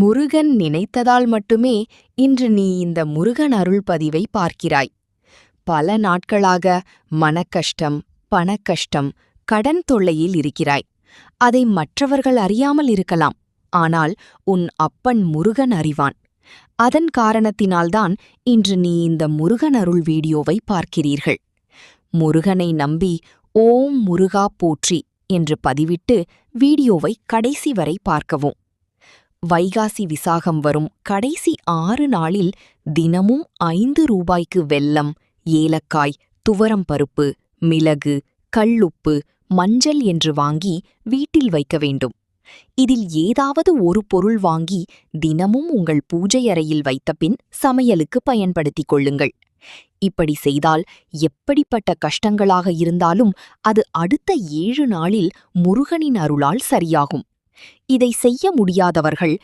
முருகன் நினைத்ததால் மட்டுமே இன்று நீ இந்த முருகன் அருள் பதிவை பார்க்கிறாய். பல நாட்களாக மனக்கஷ்டம், பணக்கஷ்டம், கடன் தொல்லையில் இருக்கிறாய். அதை மற்றவர்கள் அறியாமல் இருக்கலாம். ஆனால் உன் அப்பன் முருகன் அறிவான். அதன் காரணத்தினால்தான் இன்று நீ இந்த முருகன் அருள் வீடியோவை பார்க்கிறீர்கள். முருகனை நம்பி ஓம் முருகா போற்றி என்று பதிவிட்டு வீடியோவை கடைசி வரை பார்க்கவும். வைகாசி விசாகம் வரும் கடைசி 6 நாளில் தினமும் 5 ரூபாய்க்கு வெல்லம், ஏலக்காய், துவரம் பருப்பு, மிளகு, கல்லுப்பு, மஞ்சள் என்று வாங்கி வீட்டில் வைக்க வேண்டும். இதில் ஏதாவது ஒரு பொருள் வாங்கி தினமும் உங்கள் பூஜை அறையில் வைத்தபின் சமையலுக்கு பயன்படுத்திக் கொள்ளுங்கள். இப்படி செய்தால் எப்படிப்பட்ட கஷ்டங்களாக இருந்தாலும் அது அடுத்த 7 நாளில் முருகனின் அருளால் சரியாகும். இதை செய்ய முடியாதவர்கள்